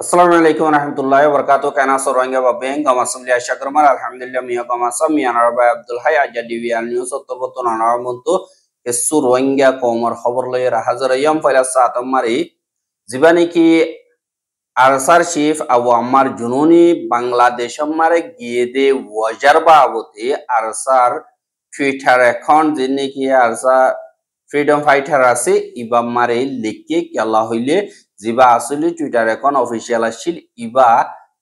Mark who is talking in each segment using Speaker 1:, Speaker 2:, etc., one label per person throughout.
Speaker 1: Assalamualaikum warahmatullahi wabarakatuh. Kana soranga babeng kama samli asya karmar alhamdulillah miya kama sam miya narba Abdul Hayy ajadi wian news otobotun anamuntu kesu rohingya komar khabar lay hajar yam fayla saat amari জীবানি কি Archer chief Abu আম্মার জুনুনি বাংলাদেশ মারে গিয়ে দে ওয়াজার বাবতে Archer Twitter account যিনি কি ARSA freedom fighter আছে ইবা মারে লিখকে কেলা হইলে জিবা আসলে টুইটার অ্যাকাউন্ট অফিসিয়াল আসছিল ইবা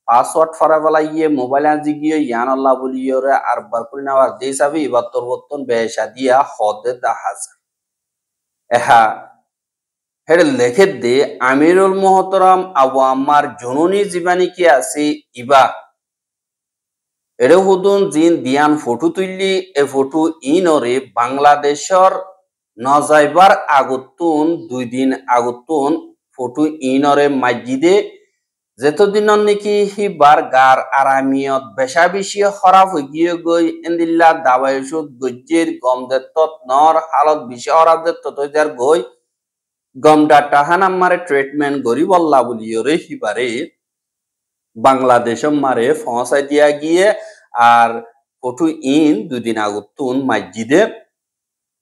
Speaker 1: পাসওয়ার্ড ফরাবেলা ইয়ে মোবাইল আজি গিয়ে ইয়ান আল্লাহ বলিয়রে আর বার করে নেওয়ার যে হিসাবে ইবা তোরবর্তন বেশা দিয়া হদে দাহাজ এহা হেরে লেখে দে আমিরুল মোহতরম আবু আম্মার জননী জীবানী কি আছে ইবা এরে হুদুন জিন দিয়ান ফটো তুললি এ ফটো ইনরে বাংলাদেশর নজাইবার আগুতুন 2 দিন আগুতুন ফটো ইনরে মসজিদে যেতদিন নাকি হিবার গার আরামিয়ত বেশা বেশি খরাব হয়ে গিয়ে গই এন্দিল্লা দাবায়সুদ গজ্জের গম দেত্তত নর হালত বেশি খরাব দেত্তত যার গই গমটা টাহানাম মারে ট্রিটমেন্ট গরিব আল্লাহ বলিয়রে হিবারে বাংলাদেশ মারে ফসাই দিয়া গিয়ে আর ফটো ইন 2 দিন আগুতুন মসজিদে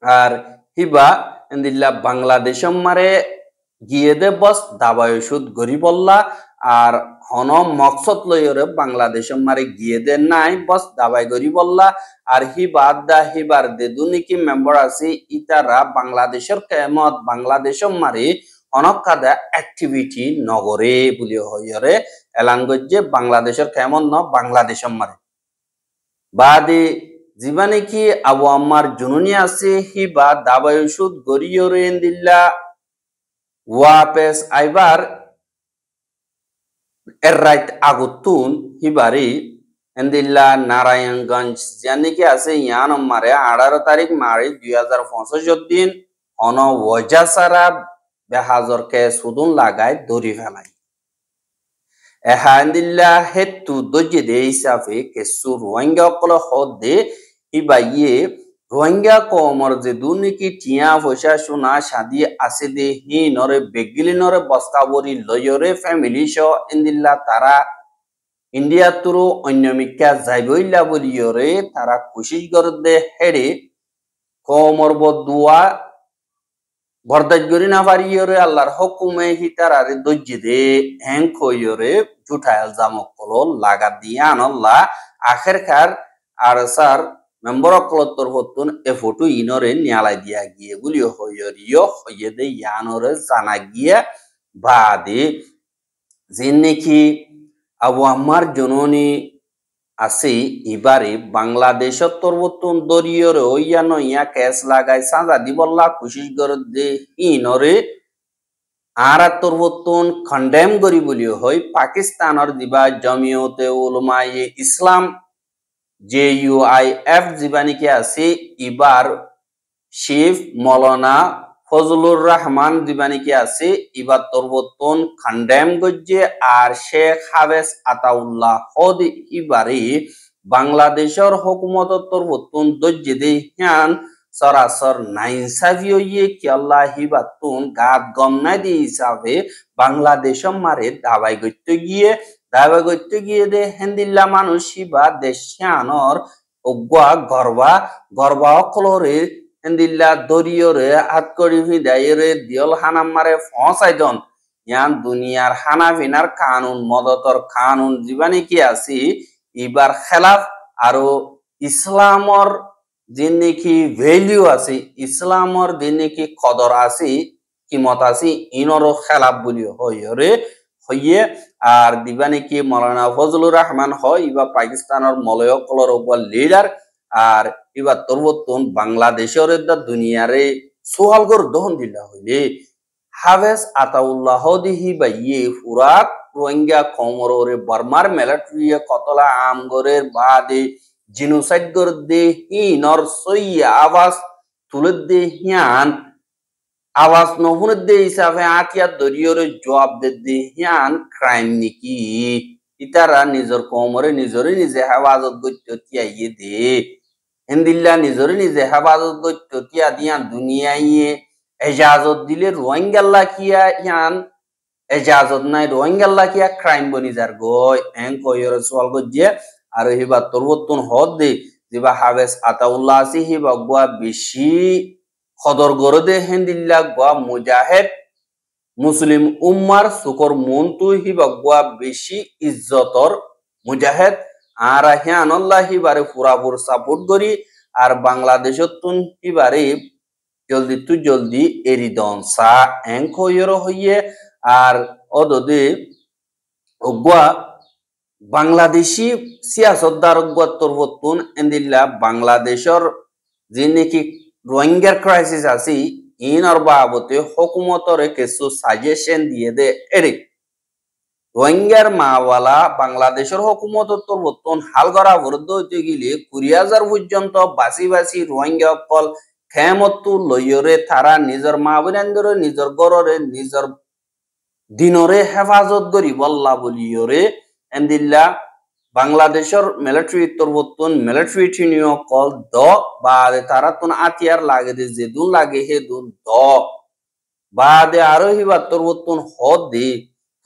Speaker 1: আর হিবা এন্দিল্লা বাংলাদেশ মারে গিয়ে দে বস দাবায় ওষুধ গরিব আল্লাহ আর হন মকসদ লইরে বাংলাদেশ মারে গিয়ে দে নাই বস দাবাই গরিব আল্লাহ আর হিবাদ দা হিবার দে দুনিকি মেম্বার আছে ইতারা বাংলাদেশের কেমত বাংলাদেশ মারে অনকাদা অ্যাক্টিভিটি নগরে বলি হইরে এলান গজ্জে বাংলাদেশের কেমন ন বাংলাদেশ মারে বাদে জীবানে কি আবু আম্মার জুনুনি আছে হিবা দাবাই ওষুধ গরিয়রে এন্দিল্লা ওয়াপেস আইবার এর রাইট আগুতুন হিবারি এন্দিল্লা নারায়ণগঞ্জ জানি কি আছে ইয়ান মারে 18 তারিখ মারে 2065 দিন অন ওয়াজা সারা বেহাজর কে সুদুন লাগায় দড়ি ফেলাই এহান্দিল্লা হেতু দজ্জে দে হিসাবে কেসু রোহিঙ্গা কল হদে হিবাইয়ে রোহিঙ্গা কমর যে দুর্নীতি টিয়া পয়সা সোনা সাদি আছে দে হি নরে বেগিলি নরে বস্তাবরি লয়রে ফ্যামিলি সহ ইন্দিল্লা তারা ইন্ডিয়া তুরু অন্যমিকা যাইবইলা বলিয়রে তারা কোশিশ করে দে হেড়ে কমর বদুয়া বরদাজ গরি না পারিয়রে আল্লাহর হুকুমে হি তারারে দজ্জে দে হ্যাং কইয়রে জুঠায়াল জামক কল লাগা দিয়া আনল্লাহ আখেরকার আর স্যার মেম্বার অকলত্তর হতুন এ ফটো ইনরে নিয়ালাই দিয়া গিয়ে গুলি হইয়রিও হইয়ে দে ইয়ানরে জানা গিয়ে বাদে জিন নাকি আবু আম্মার জননী আছে ইবারে বাংলাদেশত তরবতুন দরিয়রে ওইয়া নইয়া কেস লাগাই সাজা দিবল্লা কোশিশ করে দে ইনরে আর তরবতুন কন্ডেম করি বলি হই পাকিস্তানের দিবা জমিয়তে উলামায়ে ইসলাম JUIF জীবানী কি আছে ইবার শিফ মৌলানা ফজলুর রহমান জীবানী কি আছে ইবার তরবতুন কন্ডেম গজ্জে আর শেখ হাবেস আতাউল্লাহ হদ ইবারে বাংলাদেশের হুকুমত তরবতুন দজ্জে দে হ্যান সরাসর নাইনসাফি হইয়ে কি আল্লাহ হিবাতুন গাত গম নাই দি হিসাবে বাংলাদেশ মারে দাবাই গইতে গিয়ে দে হেন্দিল্লা মানুষ হিবা দেশানর ওগুয়া গর্বা অকলরে হেন্দিল্লা দরিয়রে হাত করি ভিদাইরে দিয়ল হানাম মারে ফসাইদন ইয়ান দুনিয়ার হানাফিনার কানুন মদতর কানুন জীবানী কি আছে ইবার খেলাফ আরো ইসলামর যে নাকি ভ্যালু আছে ইসলামর যে নাকি কদর আছে কিমত আছে ইনরও খেলাফ বলি হইরে হইয়ে আর দিবা নাকি মৌলানা ফজলুর রহমান হয় ইবা পাকিস্তানের মলয় কলর উপর লিডার আর ইবা তরবতুন বাংলাদেশের দুনিয়ারে সোহাল গর দহন দিলা হইলে হাবেস আতাউল্লাহ দিহি বা ইয়ে ফুরাক রোহিঙ্গা কমরে বর্মার মিলিটারি কতলা আমগরের বাদে জিনোসাইড গর দে হিনর সইয়া আওয়াজ তুলে দে হিয়ান আওয়াজ নহুন দে হিসাবে আটিয়া দরিয়রে জবাব দে হিয়ান ক্রাইম নাকি ইতারা নিজের কমরে নিজে হেফাজত করতে তিয়াইয়ে দে হিন্দিল্লা নিজে হেফাজত করতে তিয়া দিয়া দুনিয়ায় এজাজত দিলে রোহিঙ্গাল্লা কিয়া ইয়ান এজাজত নাই রোহিঙ্গাল্লা কিয়া ক্রাইম বনি যার গই এং কইর সোয়াল গজ্জে আর হিবা তরবতুন হদ দে জিবা হাবেস আতাউল্লাহ আসি হিবা গুয়া বেশি খদর গরদে হেন্দিল্লা গুয়া মুজাহিদ মুসলিম উম্মার সুকর মন্তু হিবা গুয়া বেশি ইজ্জতর মুজাহিদ আর হিয়ানল্লাহ হিবারে পুরাপুর সাপোর্ট করি আর বাংলাদেশতুন হিবারে জলদি তু জলদি এরিদন সা এং কইর হইয়ে আর অদদে ওগুয়া বাংলাদেশি সিয়াসতদার তরবতুন এন্দিল্লা বাংলাদেশর যে নাকি রোহিঙ্গার ক্রাইসিস আছে ইনর বাবতে হুকুমতরে কিছু সাজেশন দিয়ে দে এরে রোহিঙ্গার মাওয়ালা বাংলাদেশের হুকুমত তরবতুন হাল করা বরদ হইতে গেলে 20,000 পর্যন্ত বাসি বাসি রোহিঙ্গা কল খেমতু লইয়রে তারা নিজের মা বোনেন্দরে নিজের গররে নিজের দিনরে হেফাজত করি বল্লা বলিয়রে এন্দিল্লা বাংলাদেশের মিলিটারি তরবতুন মিলিটারি টিনিও কল দ বাদে তারা তুন আতিয়ার লাগে দে যেদুন লাগে হে দুন দ বাদে আরো হিবা তরবতুন হদ দে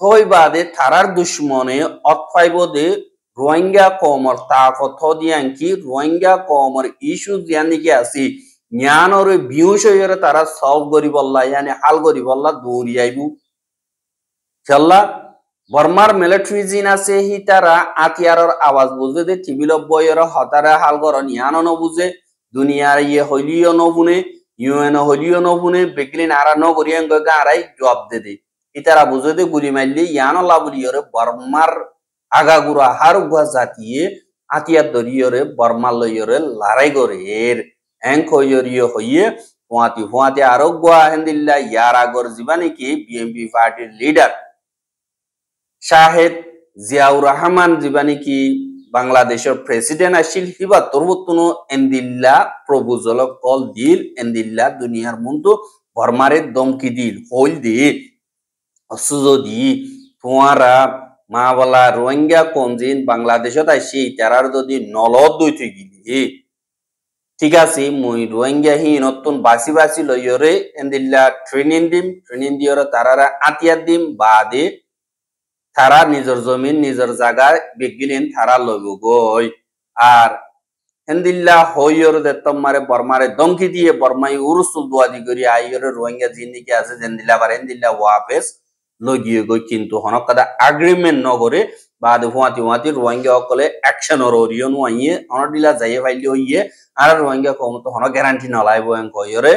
Speaker 1: হই বাদে তারার দুশ্মনে অতফাইব দে রোহিঙ্গা কমর তাকত দিয়াঙ্কি রোহিঙ্গা কমর ইস্যু দিয়ানি কি আসি জ্ঞানরে বিউষয়রে তারা সলভ করি বল্লা ইয়ানি হাল করি বল্লা দৌড়িয়াইবু চল্লা বর্মার মিলিটারি জিন আছে হি তারা আতিয়ারর আওয়াজ বুঝে দে টিবিল বইয়ের হতারে হাল কর নিয়ানো নবুঝে দুনিয়ার ইয়ে হইলিও নবুনে ইউএন হইলিও নবুনে বেগলিন আরা নগরিয়ান গগা আরাই জবাব দে ইতারা বুঝে দে গুলি মারলি ইয়ানো লাবুলিয়রে বর্মার আগাগুড়া হার গুয়া জাতিয়ে আতিয়ার দরিয়রে বর্মার লইয়রে লড়াই করে এর এং কইয়রিয় হইয়ে ফুয়াতি আরো গুয়া হেন্দিল্লা ইয়ার আগর জীবানি কি বিএনপি পার্টির লিডার শাহেদ জিয়াউর রহমান জীবানি কি বাংলাদেশের প্রেসিডেন্ট আসিল হিবা তরবতুন এন্দিল্লা প্রপোজাল কল দিল এন্দিল্লা দুনিয়ার মন্তু বর্মারে দমকি দিল হইল দি যদি তোমারা মা বলা রোহিঙ্গা কমজিন বাংলাদেশত আসি তারার যদি নলদ দইতে গিলি ঠিক আছে মুই রোহিঙ্গা হি নতুন বাসি বাসি লইয়রে এন্দিল্লা ট্রেনিং দিয়রে তারারা আতিয়ার দিম বাদে তারা নিজের জমিন নিজের জায়গায় বিগিলিন তারা লইব গই আর হেন্দিল্লা হইয়র দেতম মারে বর্মারে দমকি দিয়ে বর্মাই উরুসুল দুয়াদি করি আইয়রে রোহিঙ্গা জিন্দিকে আছে জেন্দিল্লা বার হেন্দিল্লা ওয়াপেস লগিয়ে গই কিন্তু হনক কাদা এগ্রিমেন্ট নগরে বাদ হুয়াতি রোহিঙ্গা সকলে অ্যাকশন ওরিয়ন ওয়াইয়ে অনডিলা যাইয়ে ফাইলি হইয়ে আর রোহিঙ্গা কমতো হন গ্যারান্টি নলাইব এন কইয়রে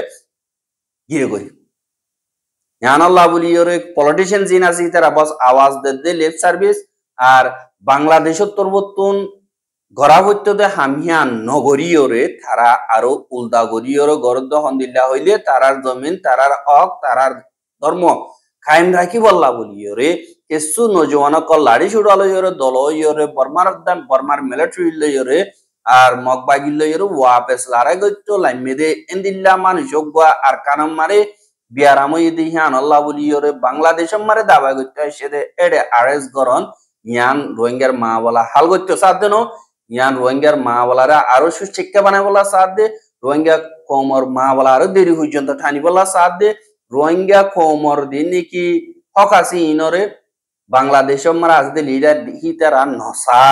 Speaker 1: গিয়ে করি ইয়ানাল্লাহ বলিয়রে পলিটিশিয়ান জিন আছে তারা বস আওয়াজ দে লেফট সার্ভিস আর বাংলাদেশের তরবতুন গড়া হইতে দে হামিয়ান নগরীয়রে তারা আরো উল্টা গরিয়রে গরদ হন্দিল্লা হইলে তারার জমিন তারার হক তারার ধর্ম কায়েম রাখি বল্লা বলিয়রে কিছু নজওয়ান কল লাড়ি ছুড়ালয়রে দলয়রে বর্মার মিলিটারি লয়রে আর মগবাগি লয়রে ওয়াপেস লারাই গত্য লাইমেদে এন্দিল্লা মানুষ গয়া আর কানম মারে বিয়ারামই দিহান আল্লাহ বলিয়রে বাংলাদেশের মারে দাবা গত্য সেদে এডে আরএস গরন ইয়ান রোহিঙ্গার মা বলা হাল গত্য সাথ দেন ইয়ান রোহিঙ্গার মা বলারা আরো সুশিক্ষা বানায় বলা সাথ দে রোহিঙ্গা কমর মা বলা আরো দেরি পর্যন্ত ঠানি বলা সাথ দে রোহিঙ্গা কমর দিন নাকি হক আছে ইনরে বাংলাদেশের মারা আজকে লিডার হি তারা নসা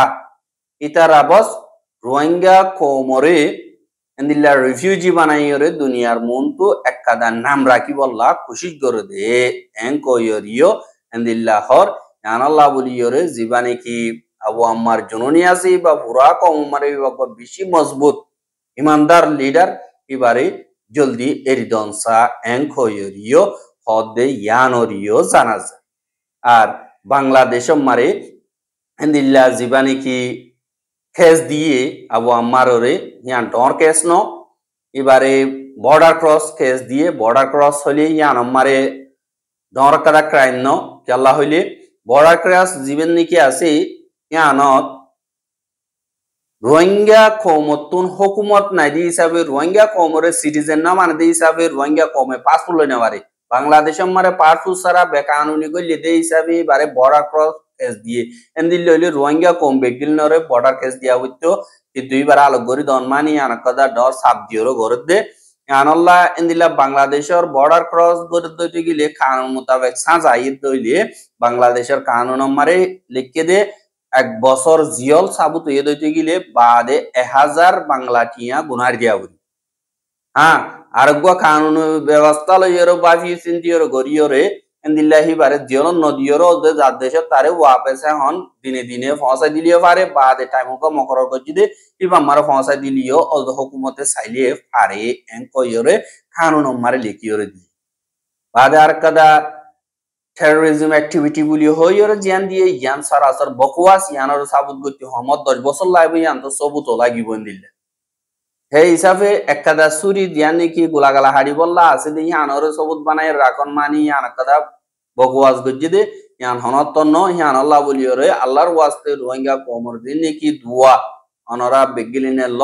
Speaker 1: ইতারা বস রোহিঙ্গা কমরে এন্দিল্লা রিফিউজি বানাইয়রে দুনিয়ার মন্তু এককাদা নাম রাখি বললা খুশি করে দে এং কইয়রিও এন্দিল্লা হর জানাল্লাহ বলিয়রে জীবানে কি আবু আম্মার জননী আছে বা পুরা কমরে বা বেশি মজবুত ইমানদার লিডার এবারে জলদি এরিদনসা এং কইয়রিও হদে ইয়ানরিও জানা যায় আর বাংলাদেশের মারে এন্দিল্লা জীবানে কি কেস দিয়ে আবু আম্মাররে ইয়ান ডর কেস ন এবারে বর্ডার ক্রস কেস দিয়ে বর্ডার ক্রস হইলে ইয়ান আম্মারে ডর কাদা ক্রাইম ন কেলা হইলে বর্ডার ক্রস জীবন নাকি আছে ইয়ানত রোহিঙ্গা কমতুন হুকুমত নাই দি হিসাবে রোহিঙ্গা কমরে সিটিজেন না মানে দি হিসাবে রোহিঙ্গা কমে পাসপোর্ট লই নেবারে বাংলাদেশের মারে পাসপোর্ট সারা বেকানুনি কইলে দে হিসাবে বারে বর্ডার ক্রস কেস দিয়ে এন্দিল লইলে রোহিঙ্গা কম বেগিল নরে বর্ডার কেস দিয়া হইতো যে দুইবার আলো গরি দন মানি আনকদা ডর সাপ দিওর গরদ দে আনল্লাহ ইন্দিলা বাংলাদেশের বর্ডার ক্রস করে দইতে গেলে কানুন মোতাবেক সাজাইদ দইলে বাংলাদেশের কানুন মারে লিখে দে 1 বছর জিয়ল সাবুত হয়ে দইতে গেলে বাদে 1000 বাংলা টিয়া গুনার দিয়া বলি হ্যাঁ আরোগ্য কানুন ব্যবস্থা লইয়েরো বাফি চিন্তিয়রো গরিয়রে ইন্দিল্লাহি বারে জিয়ল নদীয়রো যার দেশের তারে ওয়াপেসে হন দিনে দিনে ফসাই দিলিও পারে বাদে টাইম মকর করছি দে ইবা মারো ফসাই দিলিও অল হুকুমতে চাইলে পারে এন কইরে কানুন মারে লিখিয়রে দি বাদে আর কাদা টেরোরিজম অ্যাক্টিভিটি গুলি হইরে জিয়ান দিয়ে ইয়ান সারাসর বকওয়াস ইয়ানর সাবুত গতি হমত 10 বছর লাগবে ইয়ান তো সবুত লাগিব দিলে সেই হিসাবে একাদা সুরি দিয়ান নাকি গোলাগালা হাড়ি বললা আছে দি ইয়ানর সবুত বানাই রাখন মানি ইয়ান একাদা বকওয়াস গজ্জি দে ইয়ান হনত ন ইয়ান আল্লাহ বলিয়রে আল্লাহর ওয়াস্তে রোহিঙ্গা কমর দিন নাকি দুয়া অনরা বেগিলিনে ল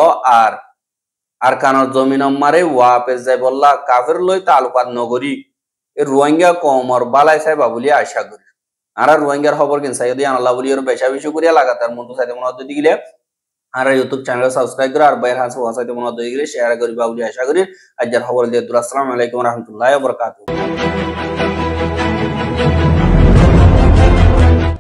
Speaker 1: আর কানর জমিন মারে ওয়াপে যাই বললা কাফের লই তালুকাত নগরী এই রোহিঙ্গা কমর বালাই সাহেবা বলি আশা করি আর রোহিঙ্গার খবর কিন সাইদ ইয়ান আল্লাহ বলিয়র বেশা বেশি করিয়া লাগাতার মতো সাইতে মনে হতে দিলে আর ইউটিউব চ্যানেল সাবস্ক্রাইব করে আর বাইরে হাসে ওয়াসাইতে মনে হতে দিলে শেয়ার করি বা বলি আশা করি আজ খবর দিয়ে আসসালামু আলাইকুম ওয়া রাহমাতুল্লাহি ওয়া বারাকাতুহু